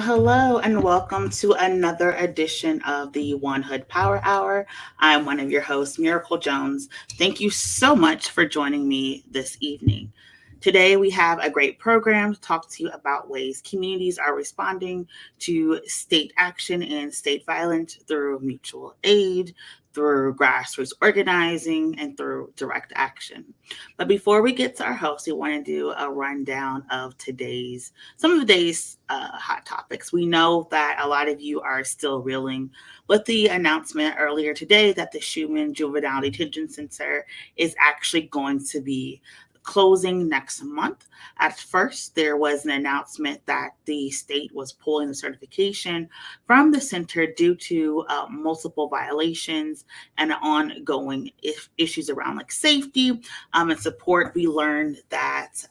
Hello, and welcome to another edition of the One Hood Power Hour. I'm one of your hosts, Miracle Jones. Thank you so much for joining me this evening. Today, we have a great program to talk to you about ways communities are responding to state action and state violence through mutual aid, through grassroots organizing, and through direct action. But before we get to our host, we want to do a rundown of some of today's hot topics. We know that a lot of you are still reeling with the announcement earlier today that the Schuman Juvenile Detention Center is actually going to be closing next month. At first, there was an announcement that the state was pulling the certification from the center due to multiple violations and ongoing issues around like safety and support. We learned that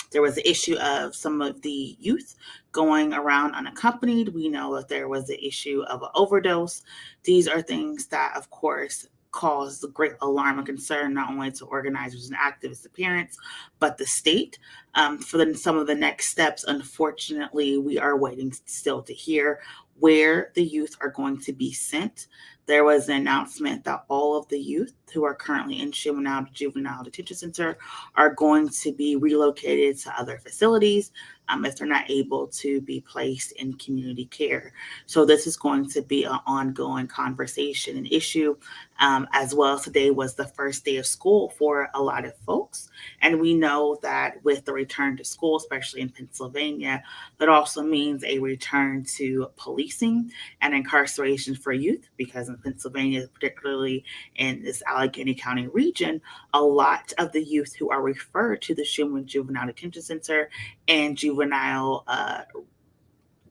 there was the issue of some of the youth going around unaccompanied. We know that there was the issue of an overdose. These are things that, of course, caused great alarm and concern not only to organizers and activists and parents, but the state. For some of the next steps, unfortunately, we are waiting still to hear where the youth are going to be sent. There was an announcement that all of the youth who are currently in Juvenile Detention Center are going to be relocated to other facilities if they're not able to be placed in community care. So this is going to be an ongoing conversation and issue, as well. Today was the first day of school for a lot of folks. And we know that with the return to school, especially in Pennsylvania, that also means a return to policing and incarceration for youth, because in Pennsylvania, particularly in this Allegheny County region, a lot of the youth who are referred to the Schuman Juvenile Detention Center and juvenile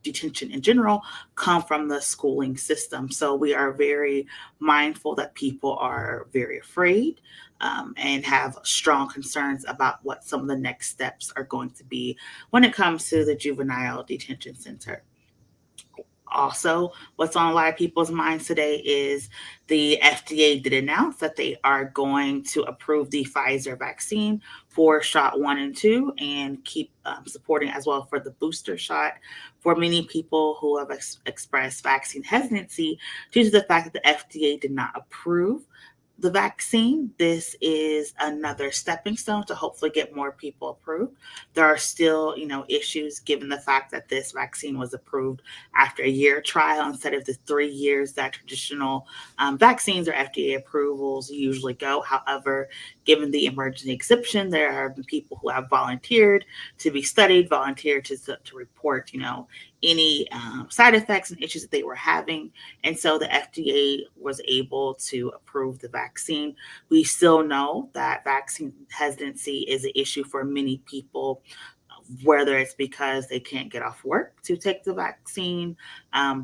detention in general come from the schooling system. So we are very mindful that people are very afraid and have strong concerns about what some of the next steps are going to be when it comes to the juvenile detention center. Also, what's on a lot of people's minds today is the FDA did announce that they are going to approve the Pfizer vaccine for shot 1 and 2 and keep supporting as well for the booster shot. For many people who have expressed vaccine hesitancy due to the fact that the FDA did not approve the vaccine, this is another stepping stone to hopefully get more people approved. There are still, issues given the fact that this vaccine was approved after a year trial instead of the 3 years that traditional vaccines or FDA approvals usually go. However, given the emergency exception, there have been people who have volunteered to be studied, volunteered to report, any side effects and issues that they were having. And so the FDA was able to approve the vaccine. We still know that vaccine hesitancy is an issue for many people, whether it's because they can't get off work to take the vaccine,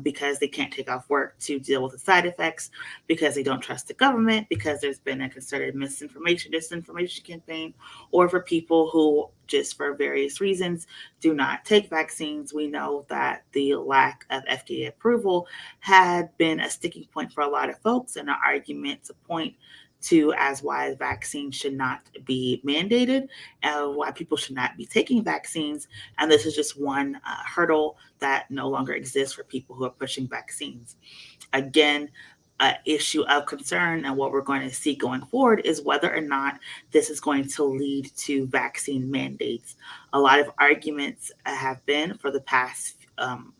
because they can't take off work to deal with the side effects, because they don't trust the government, because there's been a concerted disinformation campaign, or for people who just for various reasons do not take vaccines. We know that the lack of FDA approval had been a sticking point for a lot of folks, and an argument to point to as why vaccines should not be mandated and why people should not be taking vaccines. And this is just one hurdle that no longer exists for people who are pushing vaccines. Again, an issue of concern, and what we're going to see going forward is whether or not this is going to lead to vaccine mandates. A lot of arguments have been for the past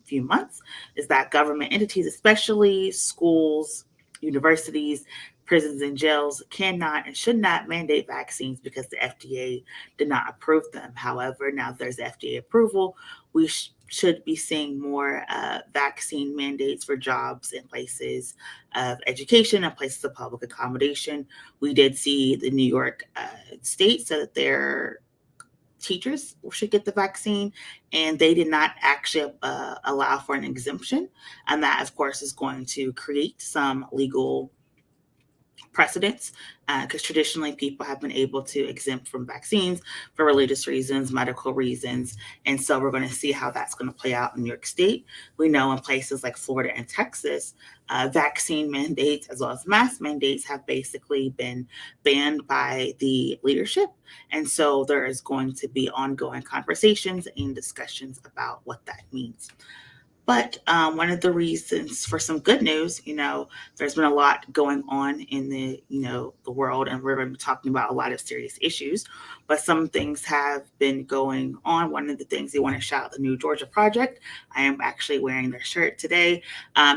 few months is that government entities, especially schools, universities, prisons, and jails, cannot and should not mandate vaccines because the FDA did not approve them. However, now there's FDA approval, we should be seeing more vaccine mandates for jobs in places of education and places of public accommodation. We did see the New York state said that they're teachers should get the vaccine, and they did not actually allow for an exemption. And that, of course, is going to create some legal precedents, because traditionally people have been able to exempt from vaccines for religious reasons, medical reasons. And so we're going to see how that's going to play out in New York State. We know in places like Florida and Texas, vaccine mandates as well as mask mandates have basically been banned by the leadership. And so there is going to be ongoing conversations and discussions about what that means. But one of the reasons for some good news, there's been a lot going on in the world, and we're going to be talking about a lot of serious issues. But some things have been going on. One of the things they want to shout out the New Georgia Project. I am actually wearing their shirt today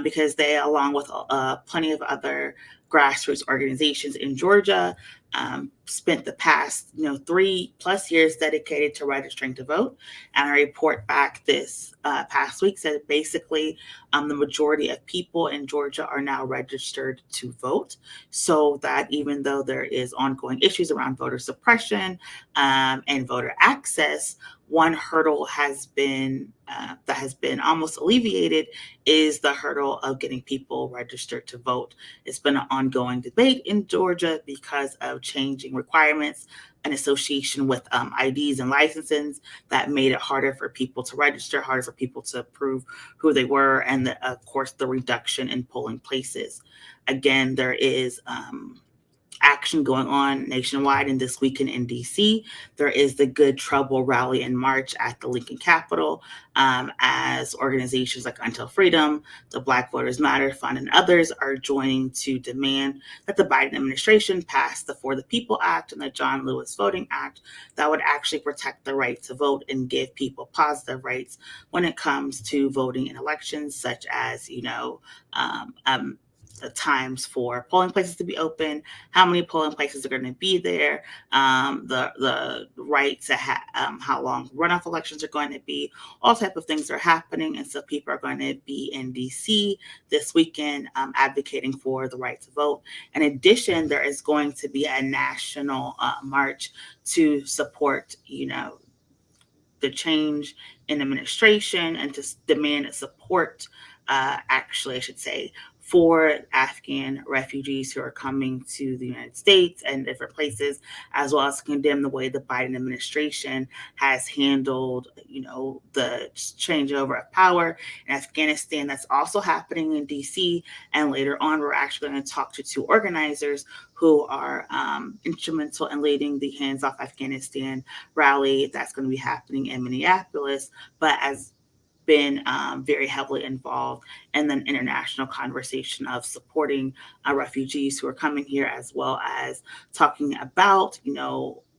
because they, along with plenty of other grassroots organizations in Georgia, spent the past 3+ years dedicated to registering to vote. And a report back this past week said basically the majority of people in Georgia are now registered to vote, so that even though there is ongoing issues around voter suppression and voter access, one hurdle that has been almost alleviated is the hurdle of getting people registered to vote. It's been an ongoing debate in Georgia because of changing requirements in association with IDs and licenses that made it harder for people to register, harder for people to prove who they were, and of course the reduction in polling places. Again, there is action going on nationwide, and this weekend in DC, there is the Good Trouble rally in March at the Lincoln Capitol, as organizations like Untitled Freedom, the Black Voters Matter Fund, and others are joining to demand that the Biden administration pass the For the People Act and the John Lewis Voting Act that would actually protect the right to vote and give people positive rights when it comes to voting in elections, such as, the times for polling places to be open, how many polling places are going to be there, the right to how long runoff elections are going to be, all type of things are happening. And so people are going to be in DC this weekend advocating for the right to vote. In addition, there is going to be a national march to support, the change in administration and to demand support, I should say, for Afghan refugees who are coming to the United States and different places, as well as condemn the way the Biden administration has handled, the changeover of power in Afghanistan. That's also happening in DC. And later on, we're actually going to talk to two organizers who are instrumental in leading the Hands Off Afghanistan rally that's going to be happening in Minneapolis, but has been very heavily involved in an international conversation of supporting refugees who are coming here, as well as talking about,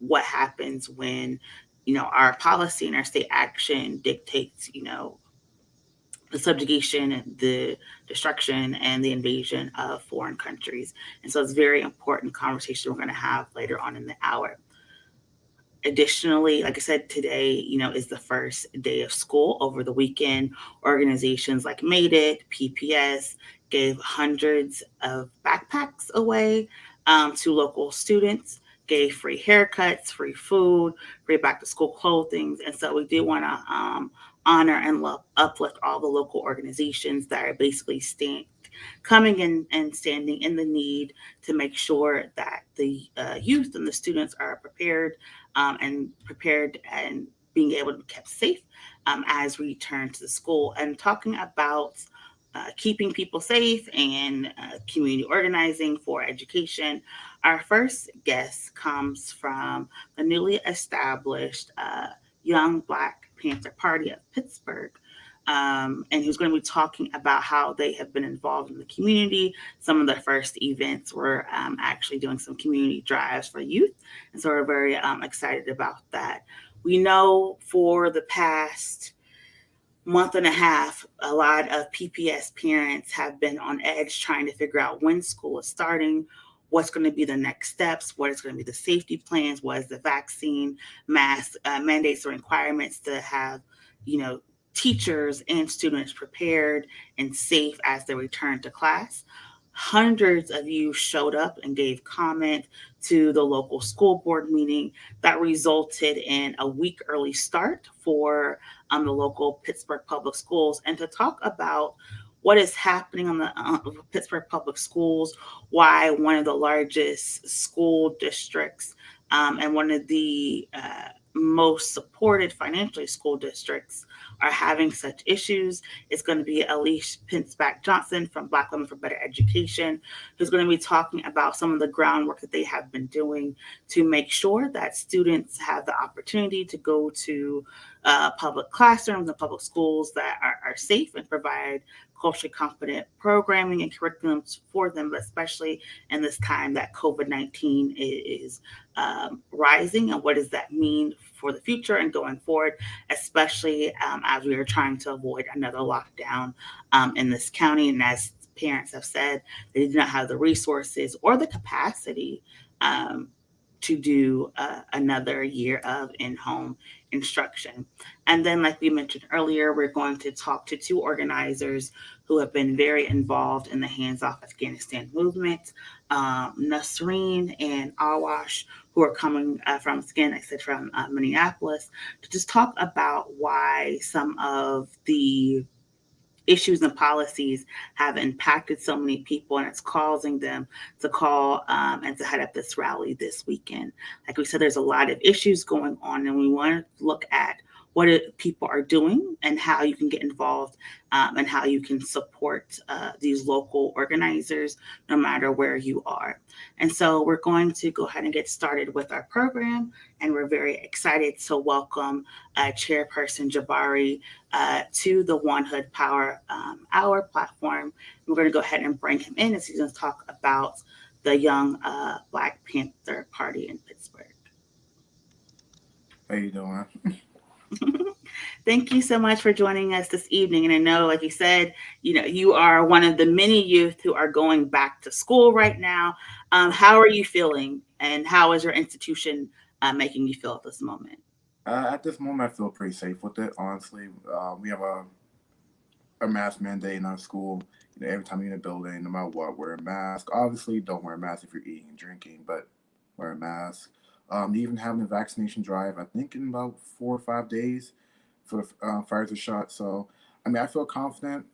what happens when, our policy and our state action dictates, the subjugation, the destruction, and the invasion of foreign countries. And so it's a very important conversation we're going to have later on in the hour. Additionally, like I said, today, is the first day of school. Over the weekend, organizations like Made It, PPS, gave hundreds of backpacks away to local students, gave free haircuts, free food, free back to school clothing. And so we do want to honor and uplift all the local organizations that are basically coming in and standing in the need to make sure that the youth and the students are prepared and being able to be kept safe as we return to the school. And talking about keeping people safe and community organizing for education, our first guest comes from the newly established Young Black Panther Party of Pittsburgh. And who's going to be talking about how they have been involved in the community. Some of their first events were actually doing some community drives for youth. And so we're very excited about that. We know for the past month and a half, a lot of PPS parents have been on edge trying to figure out when school is starting, what's going to be the next steps, what is going to be the safety plans, what is the vaccine, mask mandates or requirements to have, teachers and students prepared and safe as they return to class. hundreds of you showed up and gave comment to the local school board meeting that resulted in a week early start for the local Pittsburgh Public Schools, and to talk about what is happening on the Pittsburgh Public Schools, why one of the largest school districts and one of the most supported financially school districts are having such issues. It's going to be Elise Pinchback Johnson from Black Women for Better Education, who's going to be talking about some of the groundwork that they have been doing to make sure that students have the opportunity to go to public classrooms and public schools that are safe and provide culturally competent programming and curriculums for them, but especially in this time that COVID-19 is rising, and what does that mean for the future and going forward, especially as we are trying to avoid another lockdown in this county. And as parents have said, they do not have the resources or the capacity to do another year of in-home instruction. And then, like we mentioned earlier, we're going to talk to two organizers who have been very involved in the Hands Off Afghanistan movement, Nasreen and Awash, who are coming from, again, I said, from Minneapolis, to just talk about why some of the issues and policies have impacted so many people, and it's causing them to call and to head up this rally this weekend. Like we said, there's a lot of issues going on, and we want to look at what people are doing and how you can get involved and how you can support these local organizers no matter where you are. And so we're going to go ahead and get started with our program, and we're very excited to welcome Chairperson Jabari to the One Hood Power Hour platform. We're going to go ahead and bring him in as he's going to talk about the Young Black Panther Party in Pittsburgh. How you doing? Thank you so much for joining us this evening. And I know, like you said, you are one of the many youth who are going back to school right now. How are you feeling, and how is your institution making you feel at this moment? At this moment, I feel pretty safe with it. Honestly, we have a mask mandate in our school. Every time you're in a building, no matter what, wear a mask. Obviously, don't wear a mask if you're eating and drinking, but wear a mask. They even having a vaccination drive, I think, in about 4 or 5 days for the Pfizer shot. So, I mean, I feel confident.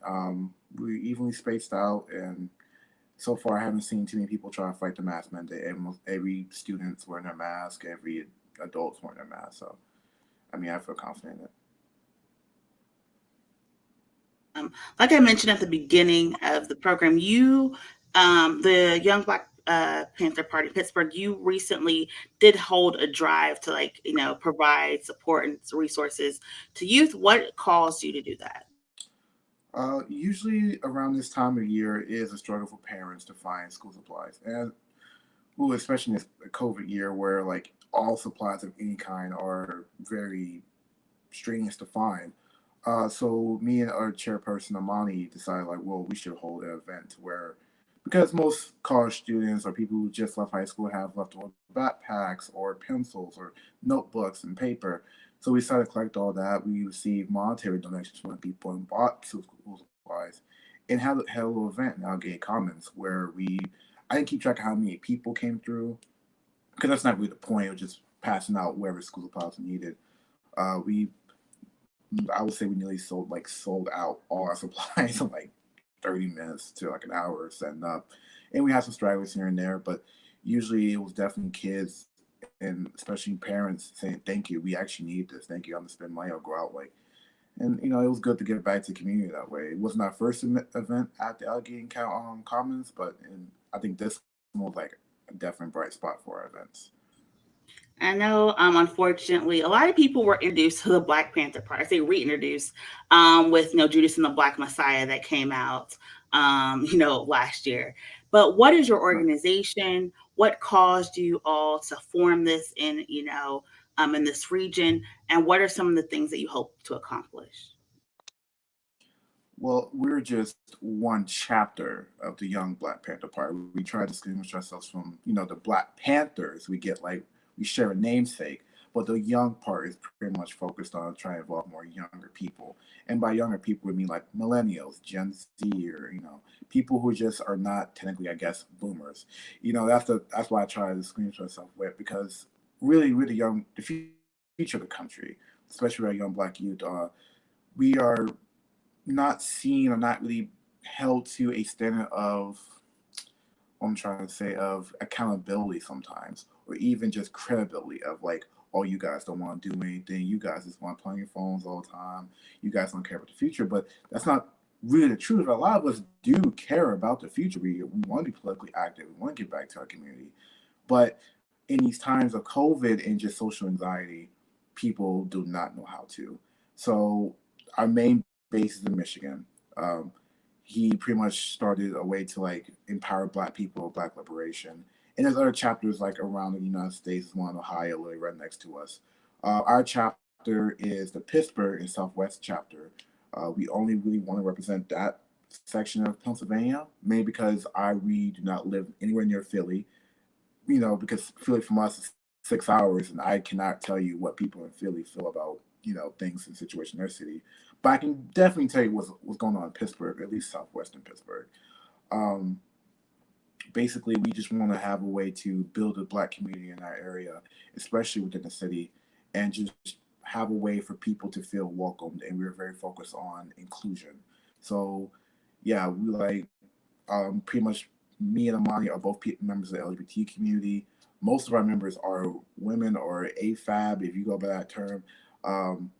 We're evenly spaced out, and so far, I haven't seen too many people try to fight the mask mandate. Every student's wearing a mask, every adult's wearing a mask. So, I mean, I feel confident in it. Like I mentioned at the beginning of the program, the Young Black Panther Party Pittsburgh, you recently did hold a drive to provide support and resources to youth. What caused you to do that? Usually around this time of year is a struggle for parents to find school supplies, and well, especially in this COVID year where like all supplies of any kind are very strenuous to find. So me and our chairperson Amani decided like, well, we should hold an event where, because most college students or people who just left high school have leftover backpacks or pencils or notebooks and paper. So we decided to collect all that. We received monetary donations from people and bought school supplies, and had a little event in Alligator Commons where I didn't keep track of how many people came through because that's not really the point. It was just passing out wherever school supplies were needed. We I would say we nearly sold out all our supplies in like 30 minutes to like an hour setting up, and we had some stragglers here and there, but usually it was definitely kids and especially parents saying thank you. We actually need this. Thank you. I'm gonna spend money. I'll go out like, and it was good to give back to the community that way. It wasn't our first event at the Allegheny Commons, but I think this one was like a definitely bright spot for our events. I know, unfortunately, a lot of people were introduced to the Black Panther Party. I say reintroduced with Judas and the Black Messiah that came out, last year. But what is your Right. organization? What caused you all to form this in this region? And what are some of the things that you hope to accomplish? Well, we're just one chapter of the Young Black Panther Party. We try to distinguish ourselves from, the Black Panthers. We share a namesake, but the young part is pretty much focused on trying to involve more younger people. And by younger people, we mean like millennials, Gen Z, or people who just are not technically, I guess, boomers. That's why I try to distinguish myself with, because really, really young, the future of the country, especially our young Black youth, we are not seen or not really held to a standard of, what I'm trying to say, of accountability sometimes, or even just credibility of like, oh, you guys don't want to do anything. You guys just want to play on your phones all the time. You guys don't care about the future. But that's not really the truth. A lot of us do care about the future. We want to be politically active. We want to get back to our community. But in these times of COVID and just social anxiety, people do not know how to. So our main base is in Michigan. Um, he pretty much started a way to like empower Black people, Black liberation. And there's other chapters like around the United States, one in Ohio, literally right next to us. Our chapter is the Pittsburgh and Southwest chapter. We only really want to represent that section of Pennsylvania, mainly because we do not live anywhere near Philly. Because Philly from us is 6 hours, and I cannot tell you what people in Philly feel about things and situation in their city. But I can definitely tell you what's going on in Pittsburgh, at least southwestern Pittsburgh. Um, Basically, we just want to have a way to build a Black community in our area, especially within the city, and just have a way for people to feel welcomed. And we're very focused on inclusion. So, yeah, we like pretty much me and Amani are both members of the LGBT community. Most of our members are women or AFAB, if you go by that term. Um,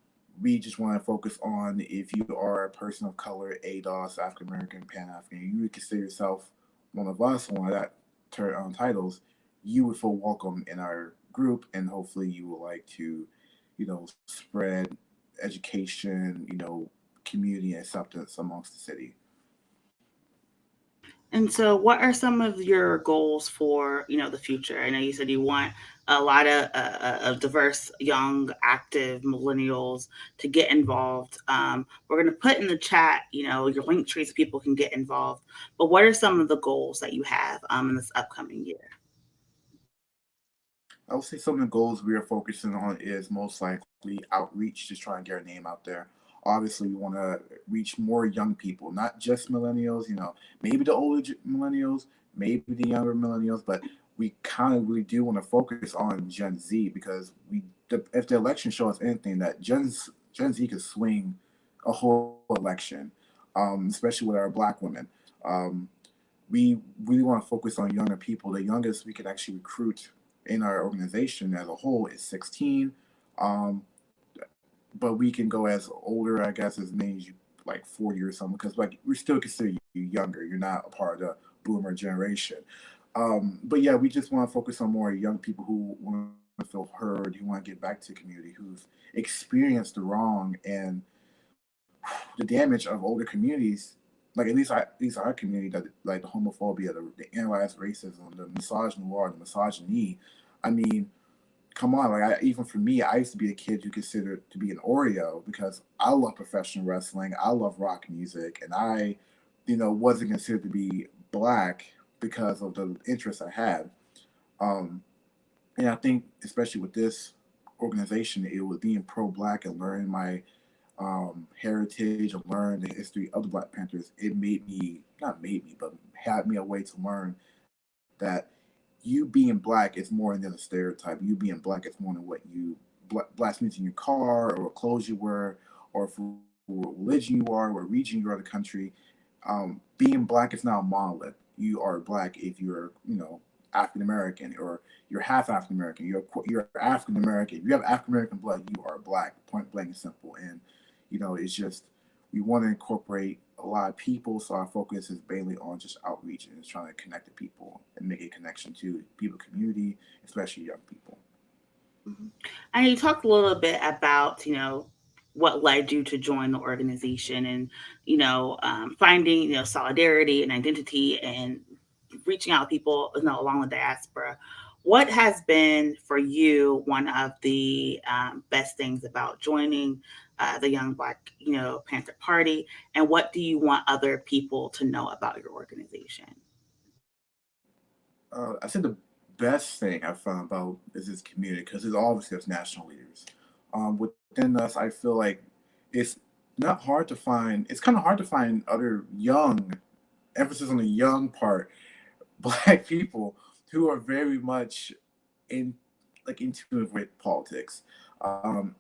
we just want to focus on, if you are a person of color, ADOS, African American, Pan African, you would consider yourself one of us, one of that titles, you would feel welcome in our group, and hopefully you would like to, spread education, community and acceptance amongst the city. And so, what are some of your goals for the future? I know you said you want a lot of diverse, young, active millennials to get involved. We're going to put in the chat, your link trees, so people can get involved. But what are some of the goals that you have in this upcoming year? I would say some of the goals we are focusing on is most likely outreach, just trying to get our name out there. Obviously, we want to reach more young people, not just millennials, maybe the older millennials, maybe the younger millennials, but we kind of really do want to focus on Gen Z, because if the election shows us anything, that Gen Z could swing a whole election, especially with our Black women. Um, we really want to focus on younger people. The youngest we could actually recruit in our organization as a whole is 16. Um, but we can go as older, I guess, as many as you like 40 or something, because like we still consider you younger. You're not a part of the boomer generation. But yeah, we just want to focus on more young people who want to feel heard, who want to get back to the community, who've experienced the wrong and the damage of older communities, like at least our community, that like the homophobia, the analyzed racism, the misogyny, the misogyny. I mean, come on, like even for me, I used to be a kid who considered to be an Oreo, because I love professional wrestling, I love rock music, and I, wasn't considered to be Black because of the interests I had. Um, and I think, especially with this organization, it was being pro-Black and learning my heritage and learn the history of the Black Panthers. It made me, not made me, but had me a way to learn that you being Black is more than a stereotype. You being Black is more than what you blasphemous in your car, or what clothes you wear, or for what religion you are, what region you are of the country. Being Black is not a monolith. You are Black if you're, African American, or you're half African American. You're African American. If you have African American blood, you are Black. Point blank and simple. And it's just, we want to incorporate a lot of people, so our focus is mainly on just outreach and just trying to connect the people and make a connection to people community, especially young people. Mhm. And you talked a little bit about, what led you to join the organization, and, finding, solidarity and identity, and reaching out to people, along the diaspora. What has been for you one of the best things about joining the Young Black, Panther Party, and what do you want other people to know about your organization? I said the best thing I found about is this community because it's obviously as national leaders. Within us, I feel like it's not hard to find. It's kind of hard to find other young, emphasis on the young part, black people who are very much in in tune with politics.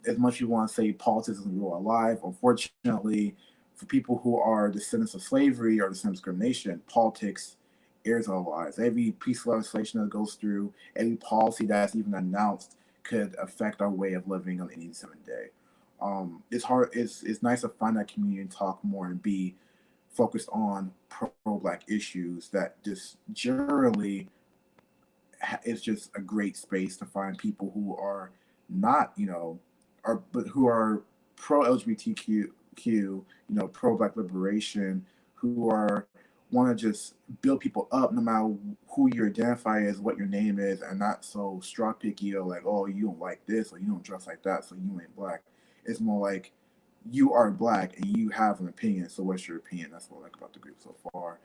As much as you want to say politics isn't real alive, unfortunately, for people who are descendants of slavery or descendants of discrimination, politics is our lives. Every piece of legislation that goes through, every policy that's even announced could affect our way of living on any given day. It's hard. It's nice to find that community and talk more and be focused on pro-black issues that just generally it's just a great space to find people who are not, are but who are pro LGBTQ, pro Black liberation, who are want to just build people up no matter who you identify as, what your name is, and not so straw picky or like, oh, you don't like this or you don't dress like that, so you ain't black. It's more like you are black and you have an opinion. So what's your opinion? That's what I like about the group so far.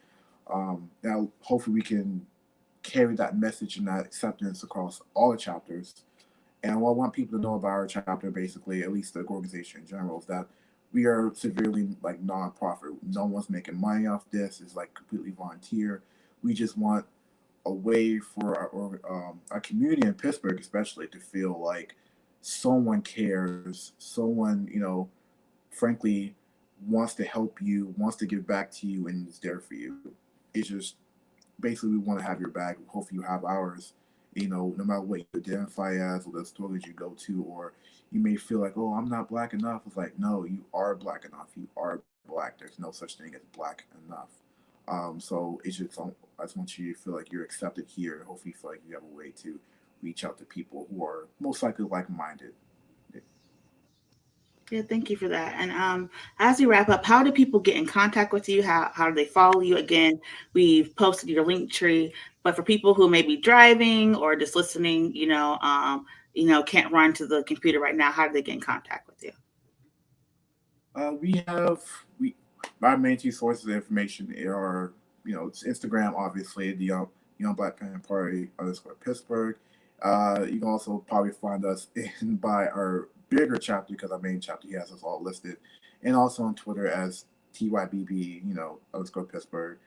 Now, hopefully, we can carry that message and that acceptance across all the chapters. And what I want people to know about our chapter, basically, at least the organization in general, is that we are severely like nonprofit. No one's making money off this. It's like completely volunteer. We just want a way for our community in Pittsburgh, especially, to feel like someone cares, someone frankly wants to help you, wants to give back to you, and is there for you. It's just basically we want to have your back. Hopefully you have ours. No matter what you identify as or the stories you go to, or you may feel like, oh, I'm not black enough. It's like, no, you are black enough. You are black. There's no such thing as black enough. So it's just, I just want you to feel like you're accepted here. Hopefully you feel like you have a way to reach out to people who are most likely like-minded. Yeah, thank you for that. And as we wrap up, how do people get in contact with you? How do they follow you? Again, we've posted your link tree, but for people who may be driving or just listening, can't run to the computer right now, how do they get in contact with you? We our main two sources of information are it's Instagram, obviously, the Young Black Panther Party _Pittsburgh. You can also probably find us in by our bigger chapter because our main chapter he has us all listed, and also on Twitter as TYBB _Pittsburgh.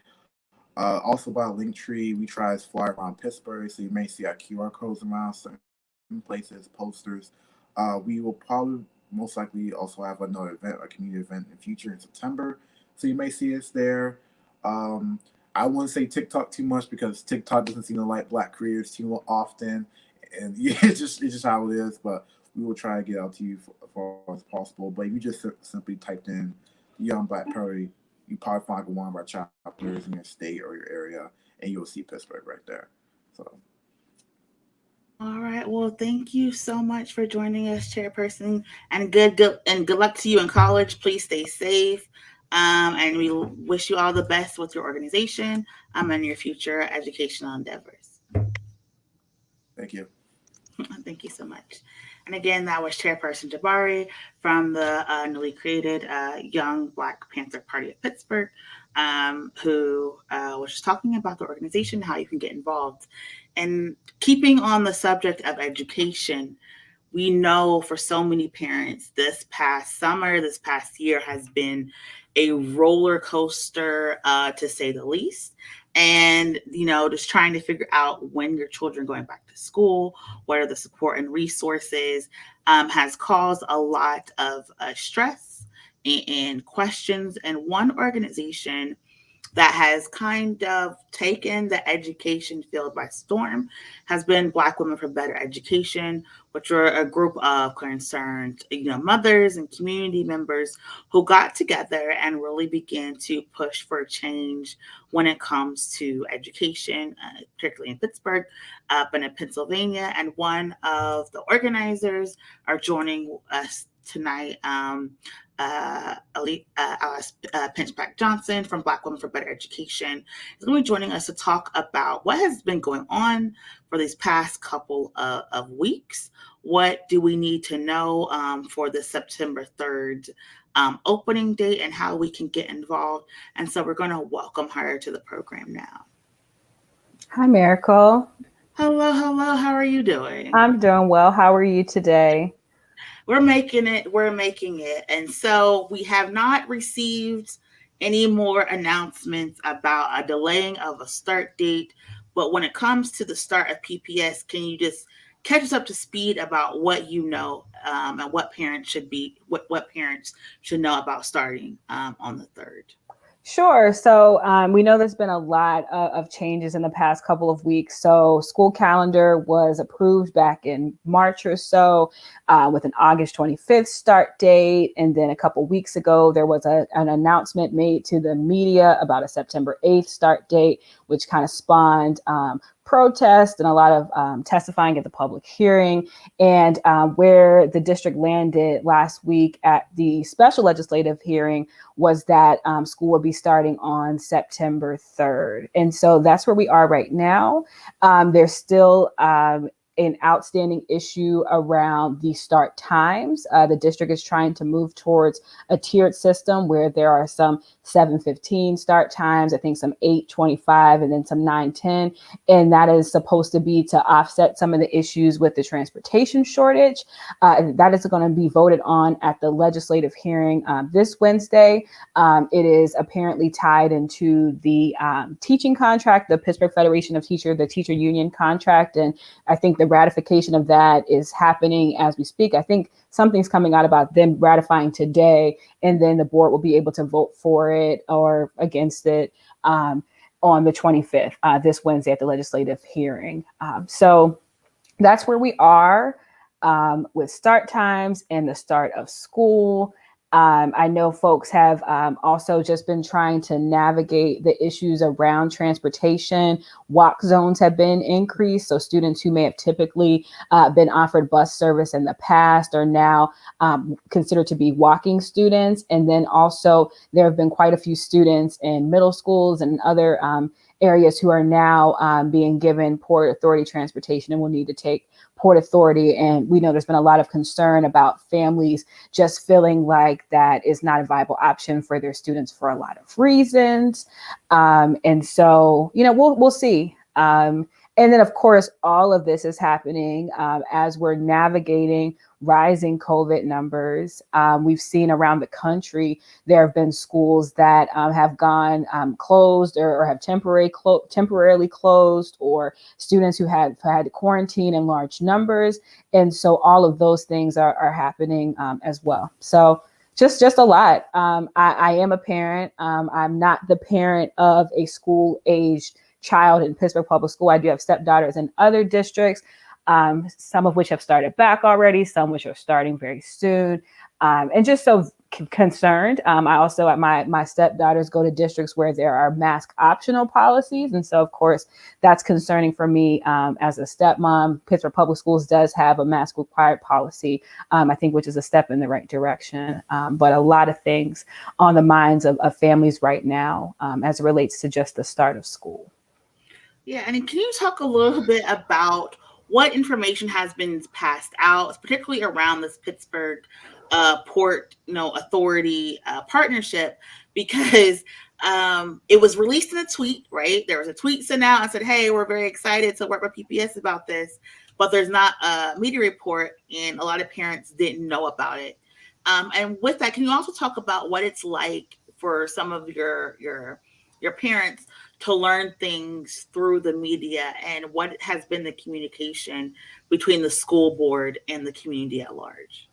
Also by Linktree, we try to fly around Pittsburgh, so you may see our QR codes around certain places, posters. We will probably most likely also have another event, a community event in the future in September. So you may see us there. I wouldn't say TikTok too much because TikTok doesn't seem to like black creators too often, and yeah, it's just how it is. But we will try to get out to you as far as possible. But if you just simply typed in Young Black Party, you probably find one of our chapters in your state or your area, and you'll see Pittsburgh right there. So All right. Well, thank you so much for joining us, Chairperson, and good luck to you in college. Please stay safe, and we wish you all the best with your organization and your future educational endeavors. thank you. Thank you so much. And again, that was Chairperson Jabari from the newly created Young Black Panther Party of Pittsburgh, who was just talking about the organization, how you can get involved. And keeping on the subject of education, we know for so many parents, this past summer, this past year has been a roller coaster, to say the least. And, just trying to figure out when your children are going back to school, what are the support and resources, has caused a lot of stress and questions. And one organization that has kind of taken the education field by storm has been Black Women for Better Education, which are a group of concerned, mothers and community members who got together and really began to push for change when it comes to education, particularly in Pittsburgh, up in Pennsylvania. And one of the organizers are joining us tonight. Alice Pinchback Johnson from Black Women for Better Education is going to be joining us to talk about what has been going on for these past couple of weeks. What do we need to know for the September 3rd opening date and how we can get involved? And so we're going to welcome her to the program now. Hi, Miracle. Hello, hello. How are you doing? I'm doing well. How are you today? We're making it. We're making it. And so we have not received any more announcements about a delaying of a start date. But when it comes to the start of PPS, can you just catch us up to speed about what you know and what parents should know about starting on the third? Sure. We know there's been a lot of changes in the past couple of weeks. So school calendar was approved back in March or so with an August 25th start date. And then a couple weeks ago, there was an announcement made to the media about a September 8th start date, which kind of spawned protest and a lot of testifying at the public hearing. And where the district landed last week at the special legislative hearing was that school will be starting on September 3rd. And so that's where we are right now. There's still an outstanding issue around the start times. The district is trying to move towards a tiered system where there are some 7:15 start times, I think some 8:25, and then some 9:10. And that is supposed to be to offset some of the issues with the transportation shortage. That is going to be voted on at the legislative hearing this Wednesday. It is apparently tied into the teaching contract, the Pittsburgh Federation of Teachers, the teacher union contract. And I think the ratification of that is happening as we speak. I think something's coming out about them ratifying today, and then the board will be able to vote for it or against it on the 25th, this Wednesday at the legislative hearing. So that's where we are with start times and the start of school. I know folks have also just been trying to navigate the issues around transportation. Walk zones have been increased. So students who may have typically been offered bus service in the past are now considered to be walking students. And then also there have been quite a few students in middle schools and other areas who are now being given Port Authority transportation and will need to take Port Authority. And we know there's been a lot of concern about families just feeling like that is not a viable option for their students for a lot of reasons. And so, we'll see. And then, of course, all of this is happening as we're navigating rising COVID numbers. We've seen around the country, there have been schools that have gone closed or have temporarily closed, or students who have had to quarantine in large numbers. And so all of those things are happening as well. So just a lot. I am a parent. I'm not the parent of a school-aged child in Pittsburgh Public School. I do have stepdaughters in other districts, some of which have started back already, some which are starting very soon, and just so concerned. I also, my stepdaughters go to districts where there are mask optional policies, and so of course that's concerning for me as a stepmom. Pittsburgh Public Schools does have a mask required policy, I think, which is a step in the right direction. But a lot of things on the minds of families right now as it relates to just the start of school. Yeah, and can you talk a little bit about what information has been passed out, particularly around this Pittsburgh Port, Authority partnership? Because it was released in a tweet, right? There was a tweet sent out and said, "Hey, we're very excited to work with PPS about this," but there's not a media report, and a lot of parents didn't know about it. And with that, can you also talk about what it's like for some of your parents to learn things through the media, and what has been the communication between the school board and the community at large?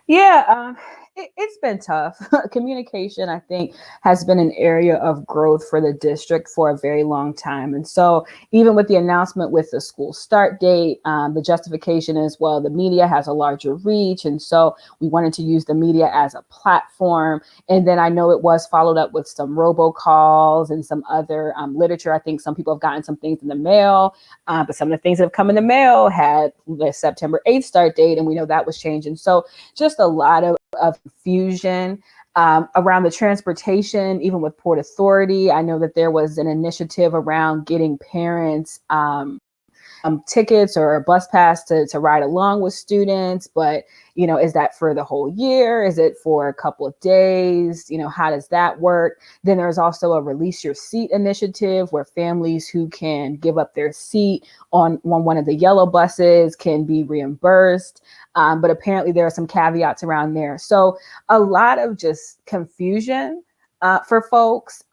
Yeah, it's been tough. Communication, I think, has been an area of growth for the district for a very long time. And so, even with the announcement with the school start date, the justification is, well, the media has a larger reach. And so, we wanted to use the media as a platform. And then I know it was followed up with some robocalls and some other literature. I think some people have gotten some things in the mail, but some of the things that have come in the mail had the September 8th start date. And we know that was changing. So, just a lot of confusion around the transportation, even with Port Authority. I know that there was an initiative around getting parents tickets or a bus pass to ride along with students. But, is that for the whole year? Is it for a couple of days? How does that work? Then there's also a release your seat initiative where families who can give up their seat on one of the yellow buses can be reimbursed. But apparently there are some caveats around there. So a lot of just confusion for folks.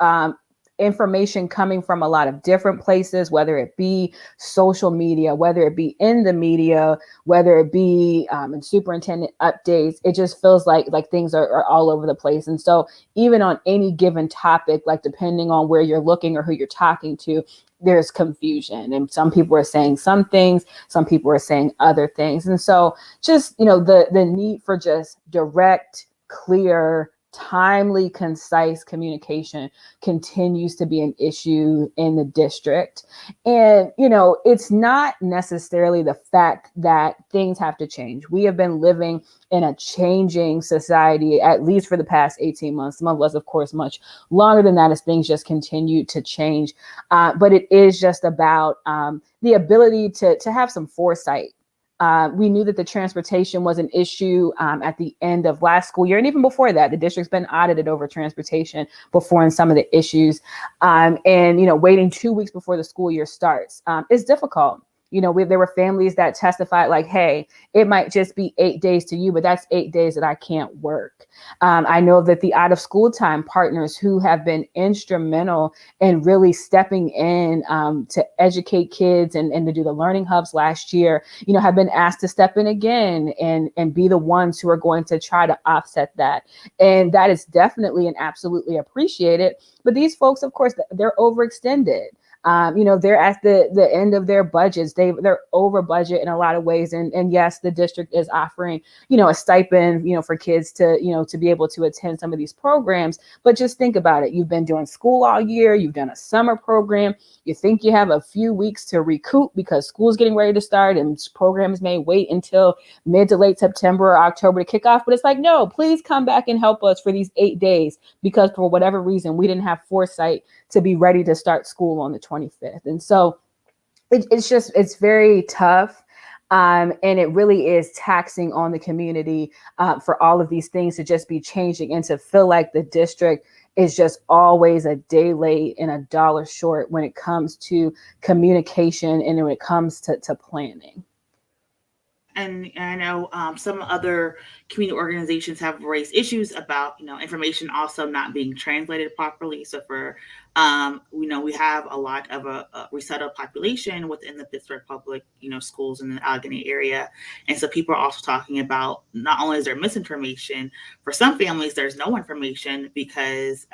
Information coming from a lot of different places, whether it be social media, whether it be in the media, whether it be in superintendent updates. It just feels like things are all over the place. And so even on any given topic, like depending on where you're looking or who you're talking to, there's confusion. And some people are saying some things, some people are saying other things. And so just, the need for just direct, clear, timely, concise communication continues to be an issue in the district. And, it's not necessarily the fact that things have to change. We have been living in a changing society, at least for the past 18 months. Some of us, of course, much longer than that as things just continue to change. But it is just about the ability to have some foresight. We knew that the transportation was an issue at the end of last school year. And even before that, the district's been audited over transportation before in some of the issues. And, waiting 2 weeks before the school year starts is difficult. There were families that testified like, hey, it might just be 8 days to you, but that's 8 days that I can't work. I know that the out of school time partners who have been instrumental in really stepping in to educate kids and to do the learning hubs last year, have been asked to step in again and be the ones who are going to try to offset that. And that is definitely and absolutely appreciated. But these folks, of course, they're overextended. They're at the end of their budgets. They're over budget in a lot of ways. And yes, the district is offering, a stipend, for kids to, to be able to attend some of these programs. But just think about it. You've been doing school all year. You've done a summer program. You think you have a few weeks to recoup because school's getting ready to start and programs may wait until mid to late September or October to kick off. But it's like, no, please come back and help us for these 8 days because for whatever reason, we didn't have foresight to be ready to start school on the 25th. And so it's very tough. And it really is taxing on the community for all of these things to just be changing and to feel like the district is just always a day late and a dollar short when it comes to communication and when it comes to planning. And I know some other community organizations have raised issues about, information also not being translated properly. So for, we have a lot of a resettled population within the Pittsburgh public, schools in the Allegheny area. And so people are also talking about not only is there misinformation, for some families, there's no information because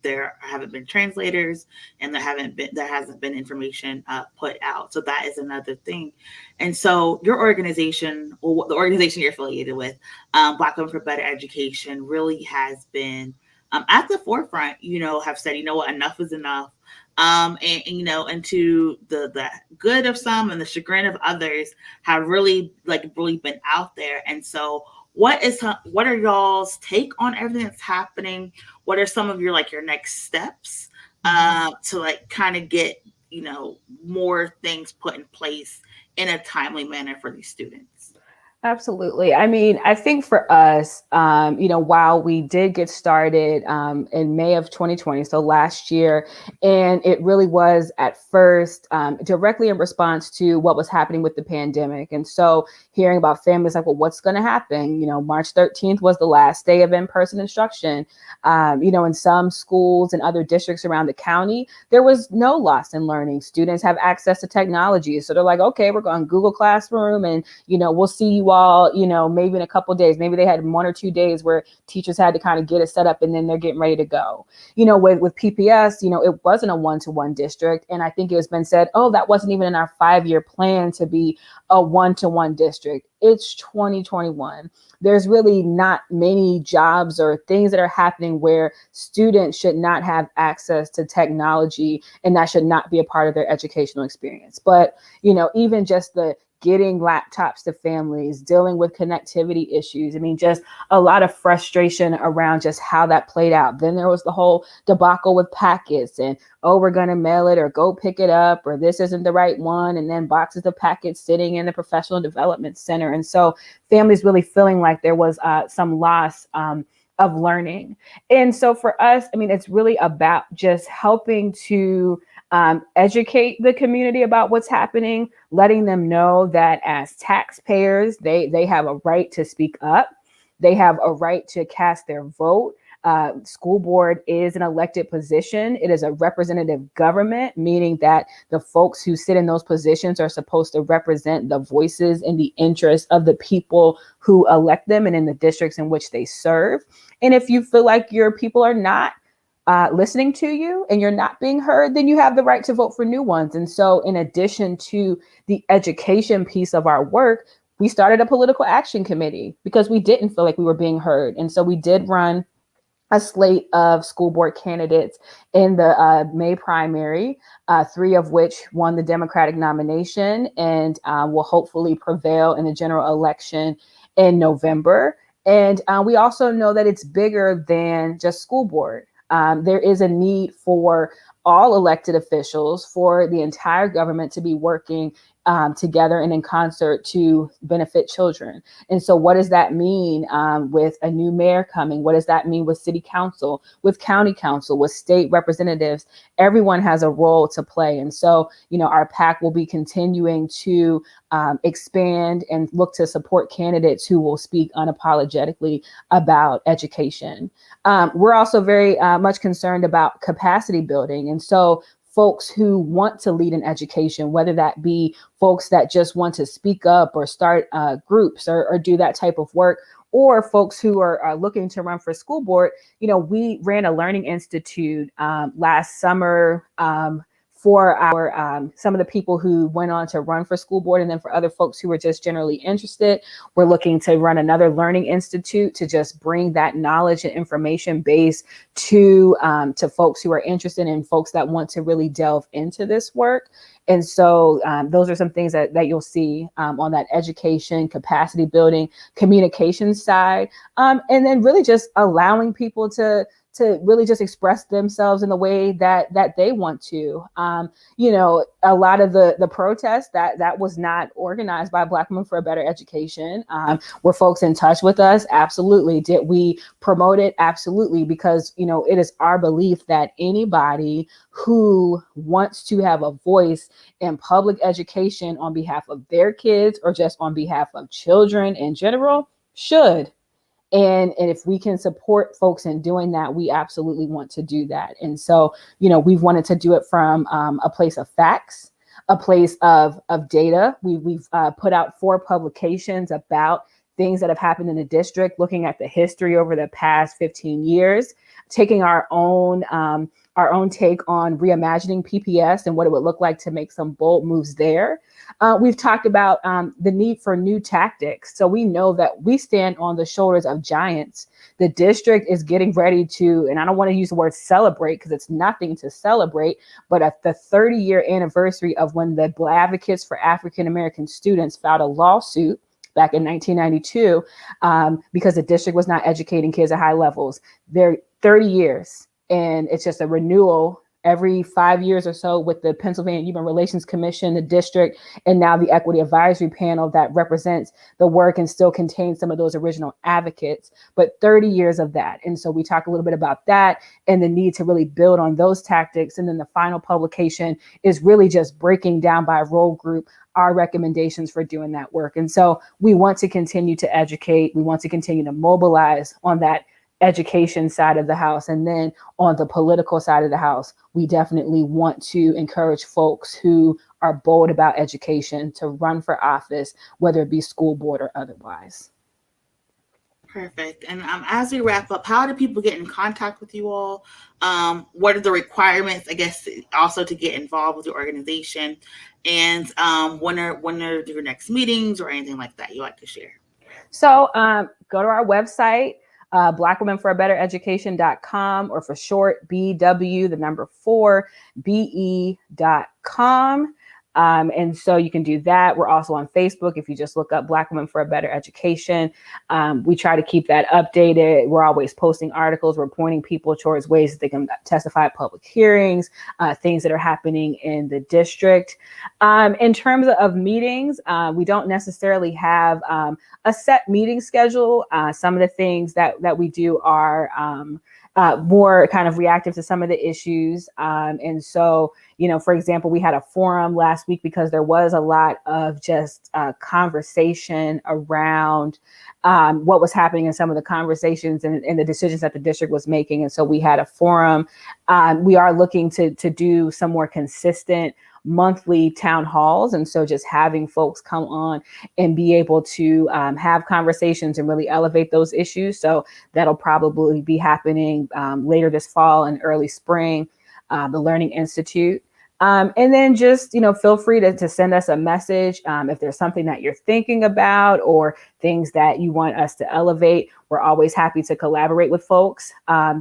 there haven't been translators and there hasn't been information put out. So that is another thing. And so your organization, or the organization you're affiliated with, Black Women for Better Education, really has been at the forefront, have said, what, enough is enough. And to the good of some and the chagrin of others have really been out there. And so what are y'all's take on everything that's happening? What are some of your next steps to kind of get, more things put in place in a timely manner for these students? Absolutely. I mean, I think for us, while we did get started in May of 2020, so last year, and it really was at first directly in response to what was happening with the pandemic. And so hearing about families like, well, what's going to happen? March 13th was the last day of in-person instruction. In some schools and other districts around the county, there was no loss in learning. Students have access to technology. So they're like, okay, we're going Google Classroom and, we'll see you all, maybe in a couple of days. Maybe they had 1 or 2 days where teachers had to kind of get it set up and then they're getting ready to go. With PPS, it wasn't a one-to-one district. And I think it has been said, oh, that wasn't even in our 5-year plan to be a one-to-one district. It's 2021. There's really not many jobs or things that are happening where students should not have access to technology, and that should not be a part of their educational experience. But, even just the getting laptops to families, dealing with connectivity issues. I mean, just a lot of frustration around just how that played out. Then there was the whole debacle with packets and, oh, we're going to mail it or go pick it up, or this isn't the right one. And then boxes of packets sitting in the professional development center. And so families really feeling like there was some loss of learning. And so for us, I mean, it's really about just helping to educate the community about what's happening, letting them know that as taxpayers, they have a right to speak up. They have a right to cast their vote. School board is an elected position. It is a representative government, meaning that the folks who sit in those positions are supposed to represent the voices and the interests of the people who elect them and in the districts in which they serve. And if you feel like your people are not listening to you and you're not being heard, then you have the right to vote for new ones. And so in addition to the education piece of our work, we started a political action committee because we didn't feel like we were being heard. And so we did run a slate of school board candidates in the May primary, 3 of which won the Democratic nomination and will hopefully prevail in the general election in November. And we also know that it's bigger than just school board. There is a need for all elected officials, for the entire government to be working together and in concert to benefit children. And so what does that mean with a new mayor coming? What does that mean with city council, with county council, with state representatives? Everyone has a role to play. And so, you know, our PAC will be continuing to expand and look to support candidates who will speak unapologetically about education. We're also very much concerned about capacity building. And so folks who want to lead in education, whether that be folks that just want to speak up or start groups or do that type of work, or folks who are looking to run for school board. You know, we ran a learning institute last summer for our some of the people who went on to run for school board, and then for other folks who were just generally interested, we're looking to run another learning institute to just bring that knowledge and information base to folks who are interested and folks that want to really delve into this work. And so those are some things that you'll see on that education, capacity building, communication side, and then really just allowing people to really just express themselves in the way that they want to. You know, a lot of the protests that was not organized by Black Women for a Better Education. Were folks in touch with us? Absolutely. Did we promote it? Absolutely. Because, you know, it is our belief that anybody who wants to have a voice in public education on behalf of their kids or just on behalf of children in general should. And if we can support folks in doing that, we absolutely want to do that. And so, you know, we've wanted to do it from a place of facts, a place of data. We've put out 4 publications about things that have happened in the district, looking at the history over the past 15 years, taking our own take on reimagining PPS and what it would look like to make some bold moves there. We've talked about the need for new tactics. So we know that we stand on the shoulders of giants. The district is getting ready to, and I don't want to use the word celebrate because it's nothing to celebrate, but at the 30-year anniversary of when the Advocates for African American Students filed a lawsuit back in 1992 because the district was not educating kids at high levels. They're 30 years. And it's just a renewal every 5 years or so with the Pennsylvania Human Relations Commission, the district, and now the Equity Advisory Panel that represents the work and still contains some of those original advocates, but 30 years of that. And so we talk a little bit about that and the need to really build on those tactics. And then the final publication is really just breaking down by role group our recommendations for doing that work. And so we want to continue to educate. We want to continue to mobilize on that education side of the house. And then on the political side of the house, we definitely want to encourage folks who are bold about education to run for office, whether it be school board or otherwise. Perfect. And as we wrap up, how do people get in contact with you all? What are the requirements, I guess, also to get involved with your organization? And when are your next meetings or anything like that you'd like to share? So go to our website, blackwomenforabettereducation.com, or for short, BW, the number 4, BE.com. And so you can do that. We're also on Facebook. If you just look up Black Women for a Better Education, we try to keep that updated. We're always posting articles. We're pointing people towards ways that they can testify at public hearings, things that are happening in the district. In terms of meetings, we don't necessarily have a set meeting schedule. Some of the things that we do are more kind of reactive to some of the issues. And so, for example, we had a forum last week because there was a lot of just conversation around what was happening in some of the conversations and the decisions that the district was making. And so we had a forum. We are looking to do some more consistent monthly town halls. And so just having folks come on and be able to have conversations and really elevate those issues. So that'll probably be happening later this fall and early spring, the Learning Institute. And then just, feel free to send us a message if there's something that you're thinking about or things that you want us to elevate. We're always happy to collaborate with folks.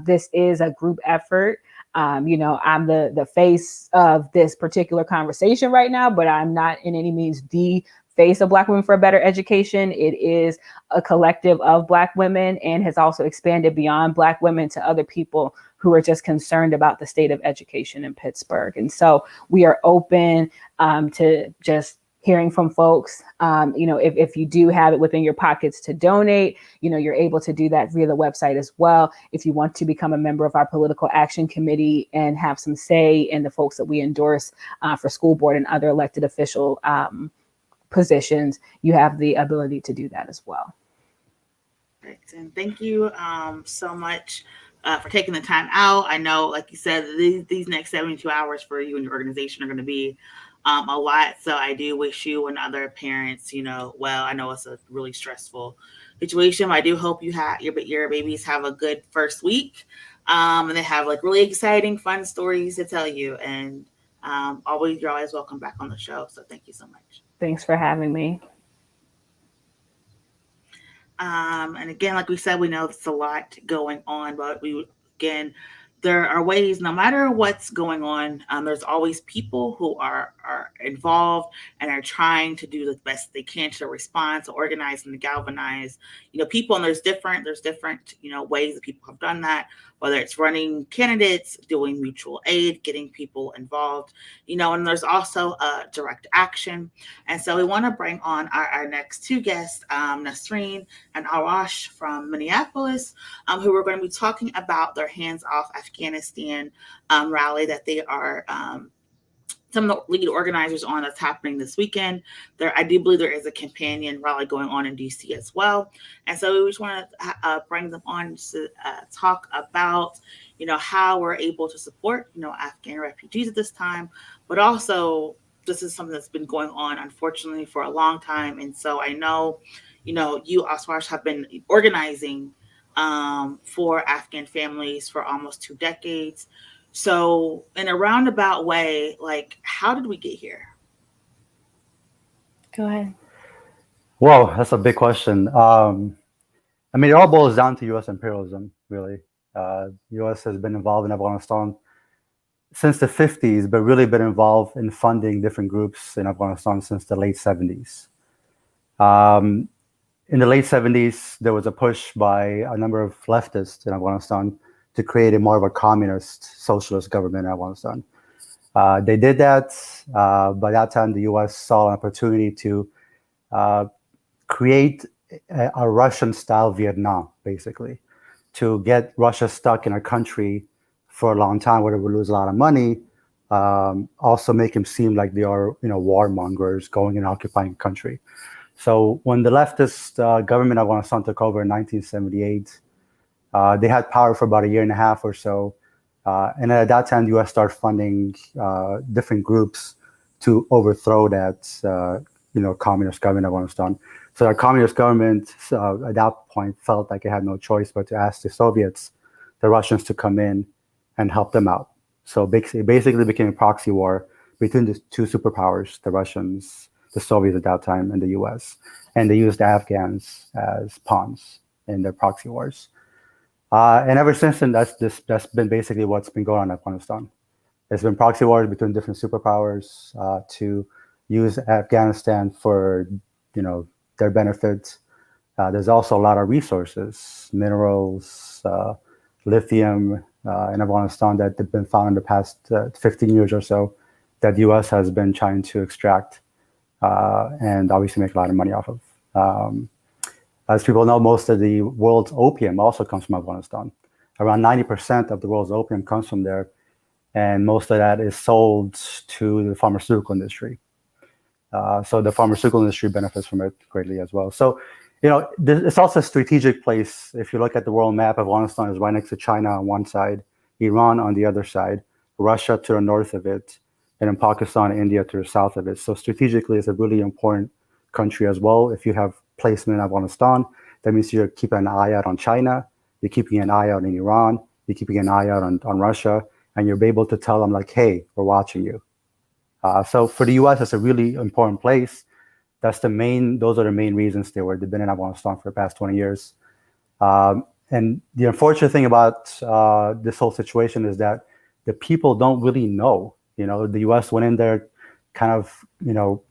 This is a group effort. I'm the face of this particular conversation right now, but I'm not in any means the face of Black Women for a Better Education. It is a collective of Black women and has also expanded beyond Black women to other people who are just concerned about the state of education in Pittsburgh. And so we are open to just hearing from folks. If you do have it within your pockets to donate, you're able to do that via the website as well. If you want to become a member of our political action committee and have some say in the folks that we endorse for school board and other elected official positions, you have the ability to do that as well. Great. And thank you so much for taking the time out. I know, like you said, these next 72 hours for you and your organization are going to be a lot. So I do wish you and other parents, well, I know it's a really stressful situation. But I do hope you have your babies have a good first week, and they have like really exciting, fun stories to tell you. And you're always welcome back on the show. So thank you so much. Thanks for having me. And again, like we said, we know it's a lot going on, but there are ways, no matter what's going on, there's always people who are involved and are trying to do the best they can to respond, to organize and to galvanize, people. And there's different, ways that people have done that, whether it's running candidates, doing mutual aid, getting people involved, and there's also direct action. And so we want to bring on our next two guests, Nasreen and Arash from Minneapolis, who are going to be talking about their Hands Off Afghanistan rally that they are some of the lead organizers on, that's happening this weekend. I do believe there is a companion rally going on in DC as well. And so we just want to bring them on to talk about, how we're able to support, Afghan refugees at this time, but also this is something that's been going on, unfortunately, for a long time. And so I know, you, Aswash, have been organizing for Afghan families for almost 2 decades. So in a roundabout way, how did we get here? Go ahead. Well, that's a big question. It all boils down to U.S. imperialism, really. U.S. has been involved in Afghanistan since the 50s, but really been involved in funding different groups in Afghanistan since the late 70s. In the late 70s, there was a push by a number of leftists in Afghanistan to create more of a communist socialist government in Afghanistan. They did that. By that time, the U.S. saw an opportunity to create a Russian-style Vietnam, basically, to get Russia stuck in a country for a long time where they would lose a lot of money, also make them seem like they are, warmongers going and occupying a country. So when the leftist government of Afghanistan took over in 1978, they had power for about 1.5 years or so. And at that time, the U.S. started funding different groups to overthrow that, communist government of Afghanistan. So our communist government at that point felt like it had no choice but to ask the Soviets, the Russians, to come in and help them out. So it basically became a proxy war between the two superpowers, the Russians, the Soviets at that time, and the U.S. And they used the Afghans as pawns in their proxy wars. And ever since then, that's been basically what's been going on in Afghanistan. There's been proxy wars between different superpowers to use Afghanistan for, their benefits. There's also a lot of resources, minerals, lithium in Afghanistan that have been found in the past 15 years or so that the U.S. has been trying to extract and obviously make a lot of money off of. As people know, most of the world's opium also comes from Afghanistan. Around 90% of the world's opium comes from there, and most of that is sold to the pharmaceutical industry. So the pharmaceutical industry benefits from it greatly as well. So, it's also a strategic place. If you look at the world map, Afghanistan is right next to China on one side, Iran on the other side, Russia to the north of it, and then Pakistan and India to the south of it. So strategically, it's a really important country as well. If you have placement in Afghanistan, that means you're keeping an eye out on China, you're keeping an eye out on Iran, you're keeping an eye out on Russia, and you're able to tell them like, hey, we're watching you. So for the U.S., it's a really important place. Those are the main reasons they've been in Afghanistan for the past 20 years. And the unfortunate thing about this whole situation is that the people don't really know. The U.S. went in there kind of,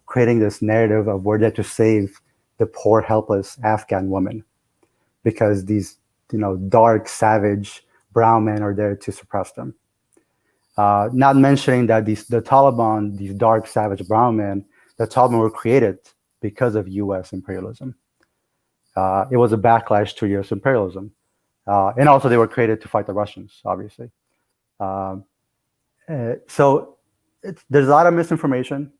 creating this narrative of we're there to save the poor, helpless Afghan women because these, dark, savage brown men are there to suppress them. Not mentioning that the Taliban, these dark, savage brown men, the Taliban were created because of U.S. imperialism. It was a backlash to U.S. imperialism. And also they were created to fight the Russians, obviously. So there's a lot of misinformation.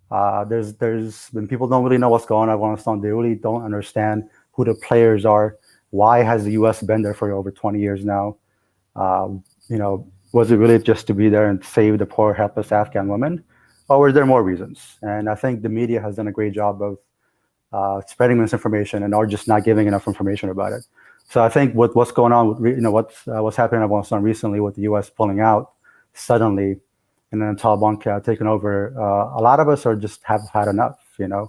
When people don't really know what's going on in Afghanistan, they really don't understand who the players are. Why has the U.S. been there for over 20 years now? Was it really just to be there and save the poor, helpless Afghan women? Or were there more reasons? And I think the media has done a great job of spreading misinformation and or just not giving enough information about it. So I think what's going on, what's happening in Afghanistan recently with the U.S. pulling out suddenly and then the Taliban taking over, a lot of us are just have had enough, A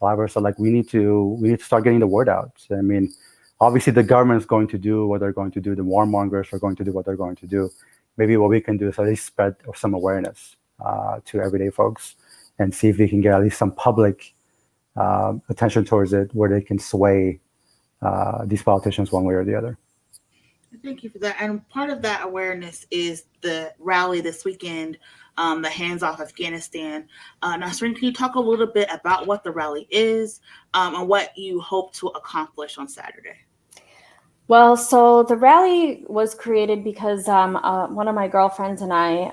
lot of us are like, we need to start getting the word out. I mean, obviously the government is going to do what they're going to do. The warmongers are going to do what they're going to do. Maybe what we can do is at least spread some awareness to everyday folks and see if we can get at least some public attention towards it where they can sway these politicians one way or the other. Thank you for that. And part of that awareness is the rally this weekend, the Hands Off Afghanistan. Nasreen, can you talk a little bit about what the rally is and what you hope to accomplish on Saturday? Well, so the rally was created because one of my girlfriends and I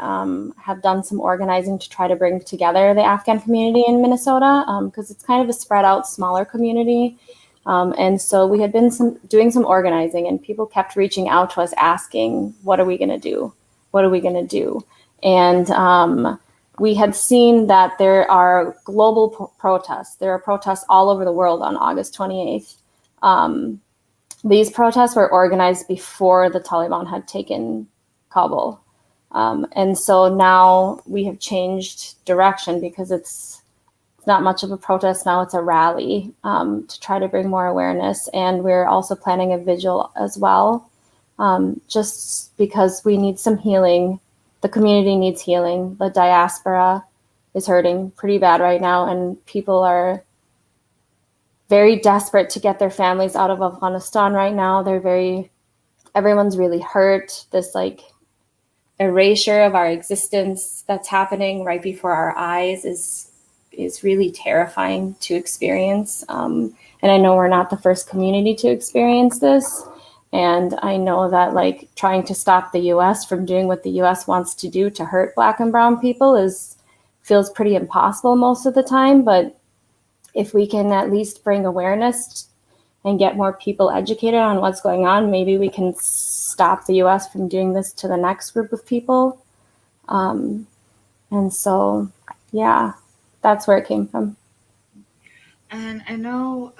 have done some organizing to try to bring together the Afghan community in Minnesota because it's kind of a spread out, smaller community. And so we had been doing some organizing and people kept reaching out to us asking, what are we going to do? What are we going to do? And we had seen that there are global protests. There are protests all over the world on August 28th. These protests were organized before the Taliban had taken Kabul. And so now we have changed direction because it's not much of a protest now, it's a rally to try to bring more awareness. And we're also planning a vigil as well, just because we need some healing. The community needs healing. The diaspora is hurting pretty bad right now, and people are very desperate to get their families out of Afghanistan right now. Everyone's really hurt. This like erasure of our existence that's happening right before our eyes is really terrifying to experience. And I know we're not the first community to experience this. And I know that like trying to stop the US from doing what the US wants to do to hurt Black and brown people feels pretty impossible most of the time. But if we can at least bring awareness and get more people educated on what's going on, maybe we can stop the US from doing this to the next group of people. And so, yeah, that's where it came from. And I know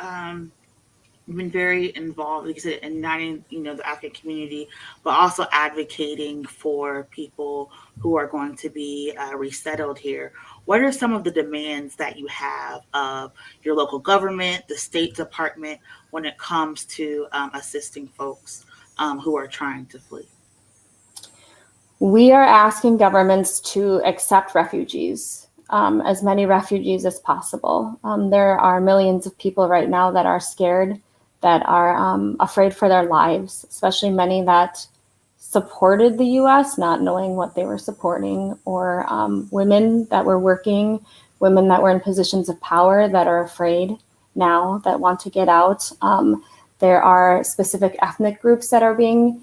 you've been very involved, like you said, in uniting, the Afghan community, but also advocating for people who are going to be resettled here. What are some of the demands that you have of your local government, the State Department, when it comes to assisting folks who are trying to flee? We are asking governments to accept refugees. as many refugees as possible. There are millions of people right now that are scared, that are afraid for their lives, especially many that supported the US, not knowing what they were supporting, or women that were working, women that were in positions of power that are afraid now, that want to get out. There are specific ethnic groups that are being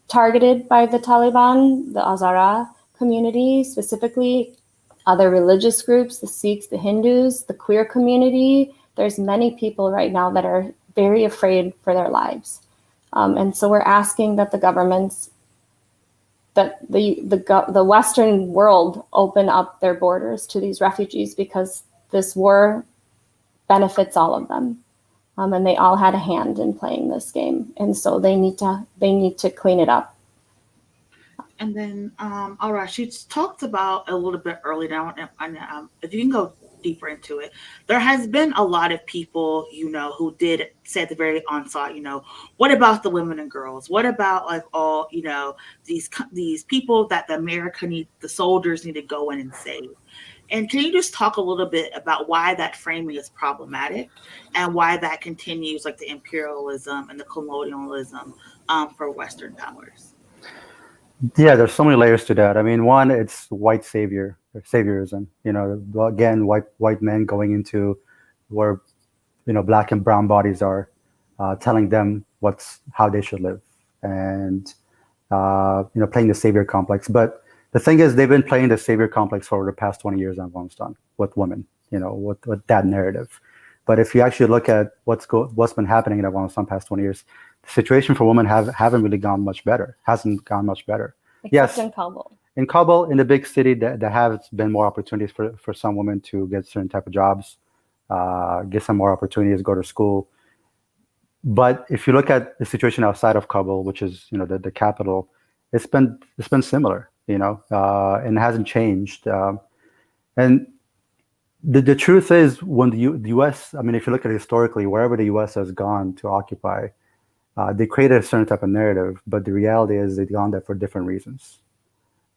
targeted by the Taliban, the Hazara community specifically, other religious groups, the Sikhs, the Hindus, the queer community. There's many people right now that are very afraid for their lives. And so we're asking that the governments, that the Western world open up their borders to these refugees, because this war benefits all of them. And they all had a hand in playing this game. And so they need to clean it up. And then, Arash, you talked about a little bit earlier, and if you can go deeper into it, there has been a lot of people, who did say at the very onset, what about the women and girls? What about like all, these people that the soldiers need to go in and save? And can you just talk a little bit about why that framing is problematic and why that continues, like the imperialism and the colonialism for Western powers? Yeah, there's so many layers to that. I mean, one, it's white saviorism. Again, white men going into where black and brown bodies are, telling them how they should live, and playing the savior complex. But the thing is, they've been playing the savior complex for the past 20 years in Afghanistan with women. With that narrative. But if you actually look at what's been happening in Afghanistan the past 20 years, the situation for women hasn't gone much better. Except Yes, in Kabul. In Kabul, in the big city, there have been more opportunities for some women to get certain type of jobs, get some more opportunities, go to school. But if you look at the situation outside of Kabul, which is the capital, it's been similar, and it hasn't changed. And the truth is, when the U.S., I mean, if you look at it historically, wherever the U.S. has gone to occupy, they created a certain type of narrative, but the reality is they've gone there for different reasons.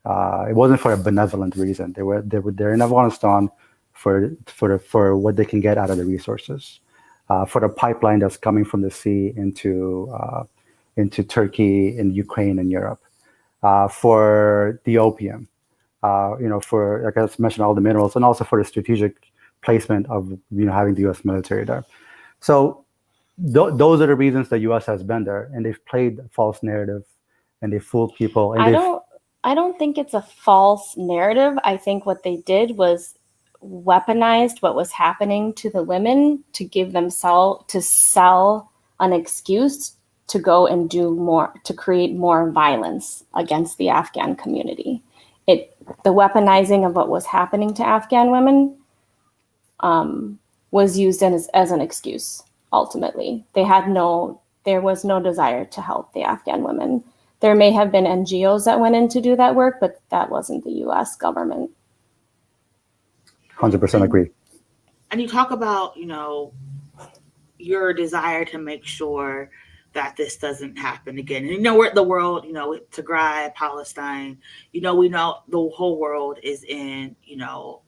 It wasn't for a benevolent reason. They're in Afghanistan for what they can get out of the resources, for the pipeline that's coming from the sea into Turkey and Ukraine and Europe, for the opium, for, like I mentioned, all the minerals, and also for the strategic placement of having the U.S. military there. So those are the reasons the U.S. has been there, and they've played a false narrative, and they fooled people. And I don't think it's a false narrative. I think what they did was weaponized what was happening to the women to sell an excuse to go and do more, to create more violence against the Afghan community. The weaponizing of what was happening to Afghan women was used as an excuse. Ultimately, there was no desire to help the Afghan women. There may have been NGOs that went in to do that work, but that wasn't the U.S. government. 100% agree. And you talk about, your desire to make sure that this doesn't happen again. And we're the world, Tigray, Palestine, we know the whole world is in,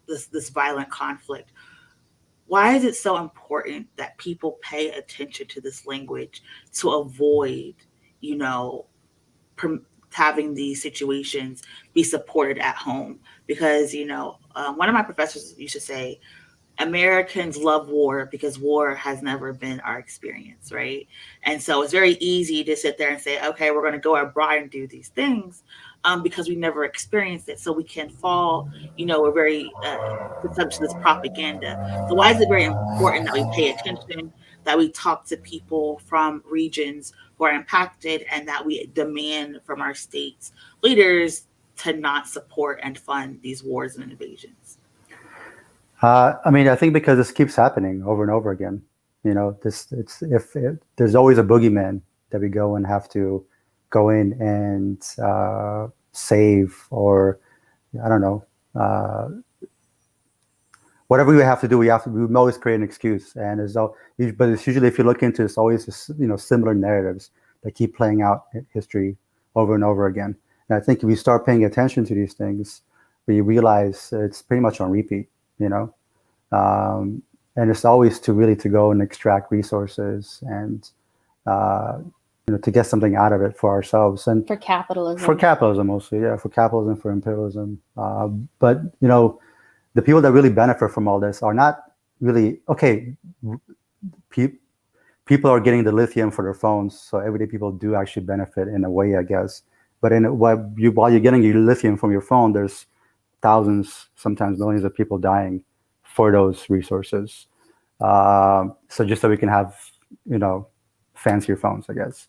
this violent conflict. Why is it so important that people pay attention to this language to avoid, having these situations be supported at home? Because, one of my professors used to say, Americans love war because war has never been our experience, right? And so it's very easy to sit there and say, okay, we're going to go abroad and do these things because we never experienced it. So we can fall, we're very subject to this propaganda. So why is it very important that we pay attention, that we talk to people from regions who are impacted, and that we demand from our states leaders to not support and fund these wars and invasions? I think because this keeps happening over and over again. There's always a boogeyman that we go and have to go in and save, or I don't know, whatever we have to do. We always create an excuse, and but it's usually, if you look into it, it's always similar narratives that keep playing out in history over and over again. And I think if we start paying attention to these things, we realize it's pretty much on repeat. you know, and it's always to go and extract resources and, to get something out of it for ourselves and For capitalism. for capitalism mostly, yeah, for capitalism, for imperialism. But the people that really benefit from all this are not really okay. People are getting the lithium for their phones, so everyday people do actually benefit in a way, I guess. But while you're getting your lithium from your phone, there's thousands, sometimes millions of people dying for those resources. So just so we can have, fancier phones, I guess.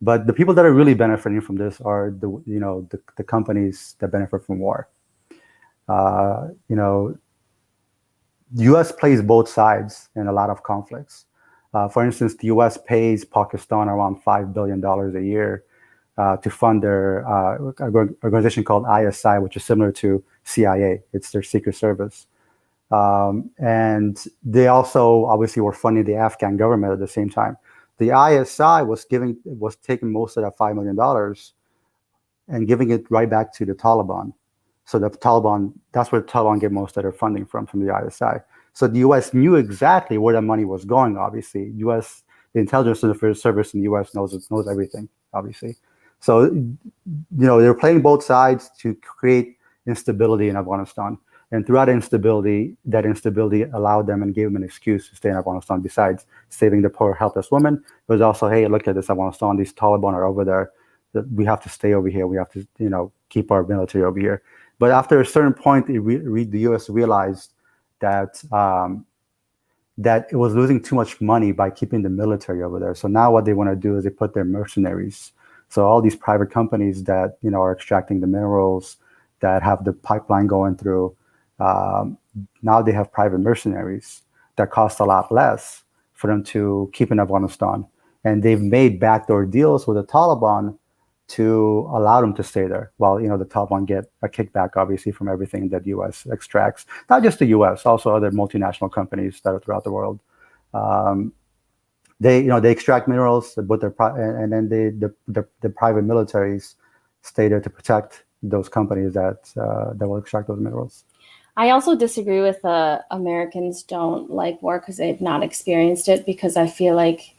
But the people that are really benefiting from this are the companies that benefit from war. The U.S. plays both sides in a lot of conflicts. For instance, the U.S. pays Pakistan around $5 billion a year to fund their organization called ISI, which is similar to CIA. It's their secret service. And they also obviously were funding the Afghan government at the same time. The ISI was taking most of that $5 million and giving it right back to the Taliban. So that's where the Taliban get most of their funding from the ISI. So the U.S. knew exactly where the money was going, obviously. The intelligence service in the U.S. knows everything, obviously. So, they're playing both sides to create instability in Afghanistan. And throughout that instability allowed them and gave them an excuse to stay in Afghanistan. Besides saving the poor, helpless women, it was also, hey, look at this Afghanistan. These Taliban are over there. We have to stay over here. We have to, keep our military over here. But after a certain point, the U.S. realized that it was losing too much money by keeping the military over there. So now what they want to do is they put their mercenaries. So all these private companies that are extracting the minerals, that have the pipeline going through, now they have private mercenaries that cost a lot less for them to keep in Afghanistan. And they've made backdoor deals with the Taliban to allow them to stay there, while the Taliban get a kickback, obviously, from everything that U.S. extracts. Not just the U.S., also other multinational companies that are throughout the world. They extract minerals, but and then the private militaries stay there to protect those companies that will extract those minerals. I also disagree with Americans don't like war because they've not experienced it, because I feel like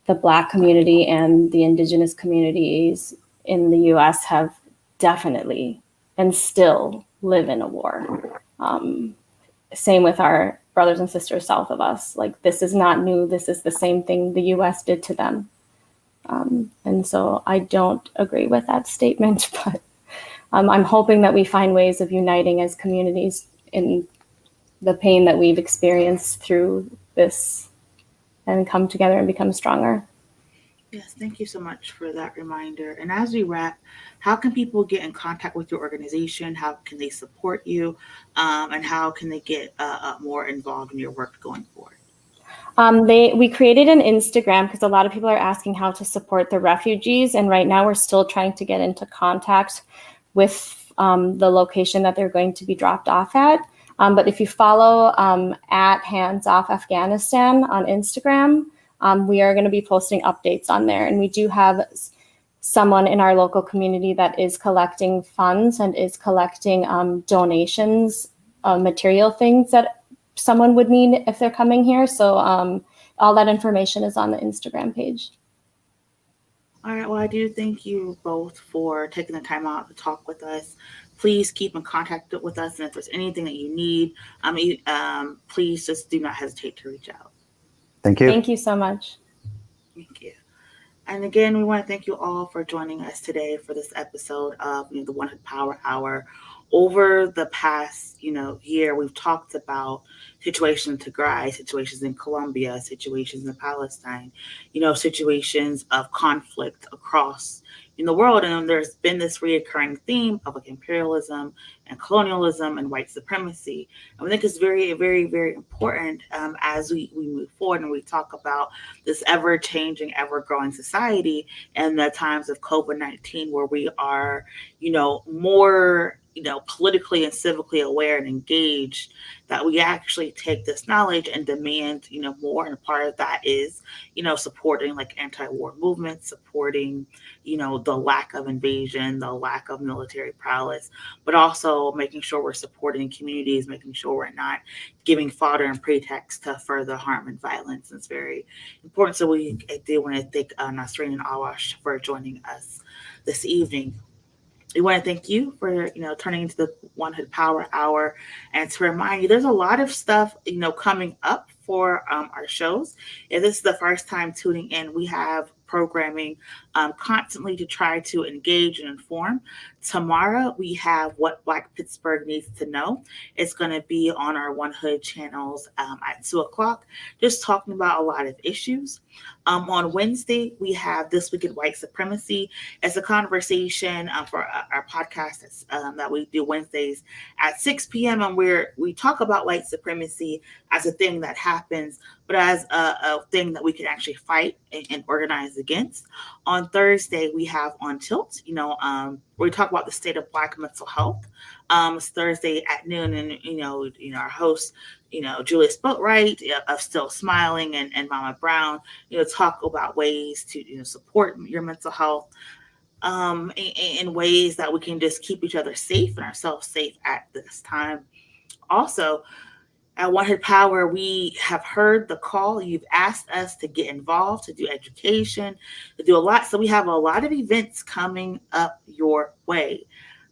the Black community and the indigenous communities in the U.S. have definitely and still live in a war. Same with our brothers and sisters south of us. Like, this is not new. This is the same thing the U.S. did to them. And so I don't agree with that statement, but I'm hoping that we find ways of uniting as communities in the pain that we've experienced through this and come together and become stronger. Yes, thank you so much for that reminder. And as we wrap, how can people get in contact with your organization? How can they support you? And how can they get more involved in your work going forward? We created an Instagram because a lot of people are asking how to support the refugees. And right now we're still trying to get into contact with the location that they're going to be dropped off at. But if you follow at Hands Off Afghanistan on Instagram, we are going to be posting updates on there. And we do have someone in our local community that is collecting funds and is collecting donations, material things that someone would need if they're coming here. So all that information is on the Instagram page. All right. Well, I do thank you both for taking the time out to talk with us. Please keep in contact with us. And if there's anything that you need, please just do not hesitate to reach out. Thank you. Thank you so much. Thank you. And again, we want to thank you all for joining us today for this episode of the 100 Power Hour. Over the past, year, we've talked about situations in Tigray, situations in Colombia, situations in Palestine, situations of conflict across in the world. And there's been this reoccurring theme of imperialism and colonialism and white supremacy. And I think it's very, very, very important as we move forward and we talk about this ever-changing, ever-growing society and the times of COVID-19 where we are, more politically and civically aware and engaged, that we actually take this knowledge and demand, more. And part of that is, supporting like anti-war movements, supporting, the lack of invasion, the lack of military prowess, but also making sure we're supporting communities, making sure we're not giving fodder and pretext to further harm and violence. It's very important. So I do want to thank Nasreen and Awash for joining us this evening. We want to thank you for turning into the One Hood Power Hour, and to remind you, there's a lot of stuff coming up for our shows. If this is the first time tuning in, we have programming constantly to try to engage and inform. Tomorrow we have What Black Pittsburgh Needs to Know. It's going to be on our One Hood channels at 2:00, just talking about a lot of issues. On Wednesday, we have This Week in White Supremacy. It's a conversation for our podcast that we do Wednesdays at 6 p.m. and we talk about white supremacy as a thing that happens, but as a thing that we can actually fight and organize against. On Thursday, we have On Tilt, where we talk about the state of Black mental health. It's Thursday at noon, and our host, Julius Boatwright of Still Smiling and Mama Brown, talk about ways to support your mental health in ways that we can just keep each other safe and ourselves safe at this time. Also, at One Hood Power, we have heard the call. You've asked us to get involved, to do education, to do a lot. So we have a lot of events coming up your way.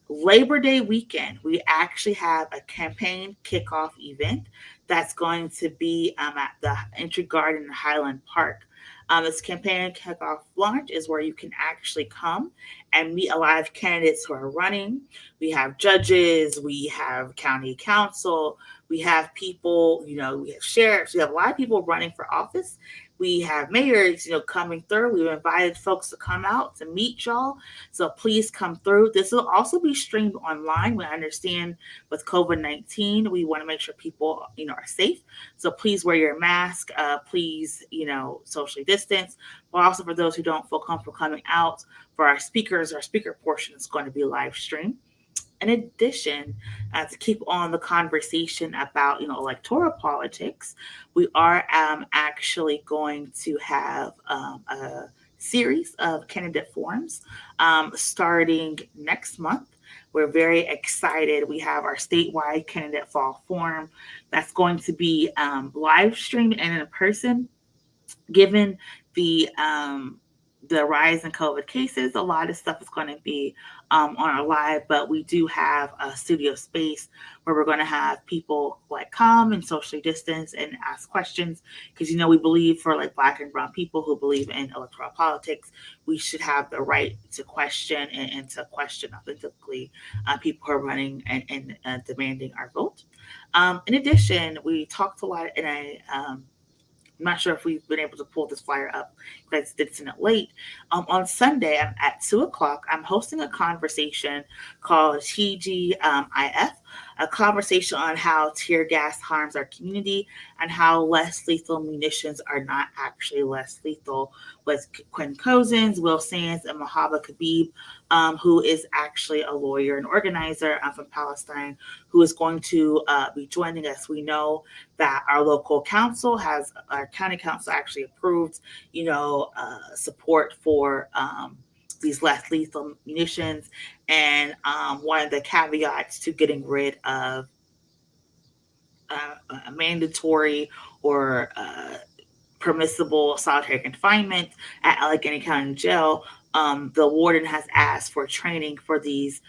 Labor Day weekend, we actually have a campaign kickoff event that's going to be at the Entry Garden in Highland Park. This campaign kickoff launch is where you can actually come and meet a lot of candidates who are running. We have judges, we have county council, we have people, we have sheriffs, we have a lot of people running for office. We have mayors, coming through. We've invited folks to come out to meet y'all. So please come through. This will also be streamed online. We understand with COVID-19, we want to make sure people, are safe. So please wear your mask. Please, socially distance. But also for those who don't feel comfortable coming out, for our speakers, our speaker portion is going to be live streamed. In addition, to keep on the conversation about, electoral politics, we are actually going to have a series of candidate forums starting next month. We're very excited. We have our statewide candidate fall forum that's going to be live streamed and in person. Given the rise in COVID cases, a lot of stuff is going to be on our live, but we do have a studio space where we're going to have people come and socially distance and ask questions, because we believe for Black and brown people who believe in electoral politics, we should have the right to question and to question authentically people who are running and demanding our vote. In addition, we talked a lot, and I'm not sure if we've been able to pull this flyer up because it's in it late. On Sunday at 2:00, I'm hosting a conversation called TGIF, a conversation on how tear gas harms our community and how less lethal munitions are not actually less lethal, with Quinn Cozens, Will Sands, and Mahaba Khabib, who is actually a lawyer and organizer from Palestine, who is going to be joining us. We know that our local council our county council actually approved, support for these less lethal munitions. And one of the caveats to getting rid of a mandatory or permissible solitary confinement at Allegheny County Jail, the warden has asked for training for these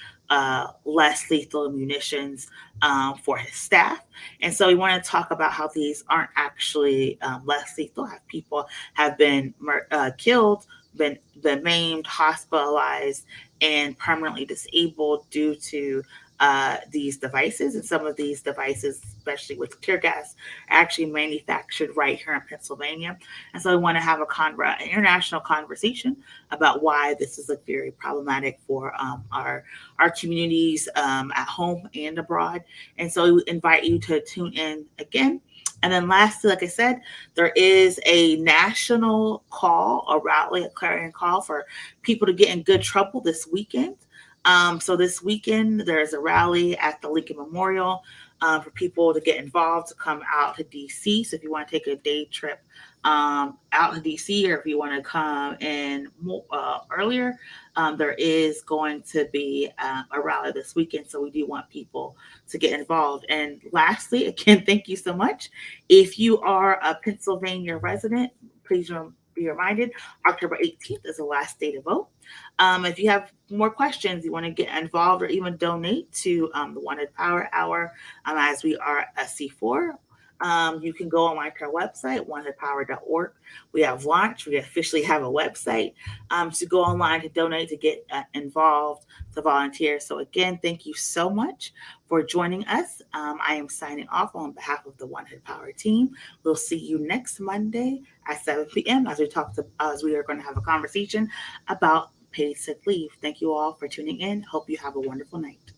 less lethal munitions for his staff. And so we want to talk about how these aren't actually less lethal. People have been killed, been maimed, hospitalized, and permanently disabled due to these devices. And some of these devices, especially with tear gas, are actually manufactured right here in Pennsylvania. And so we want to have an international conversation about why this is very problematic for our communities at home and abroad. And so we invite you to tune in again. And then lastly, like I said, there is a national call, a rally, a clarion call for people to get in good trouble this weekend. So this weekend, there's a rally at the Lincoln Memorial for people to get involved, to come out to DC. So if you want to take a day trip out to DC, or if you want to come in earlier, there is going to be a rally this weekend. So we do want people to get involved. And lastly, again, thank you so much. If you are a Pennsylvania resident, please be reminded, October 18th is the last day to vote. If you have more questions, you want to get involved or even donate to the Wanted Power Hour, as we are a C4, you can go online to our website, wantedpower.org. We have launched. We officially have a website to go online to donate, to get involved, to volunteer. So again, thank you so much for joining us. I am signing off on behalf of the Wanted Power team. We'll see you next Monday at 7 p.m. as we are going to have a conversation about paid sick leave. Thank you all for tuning in. Hope you have a wonderful night.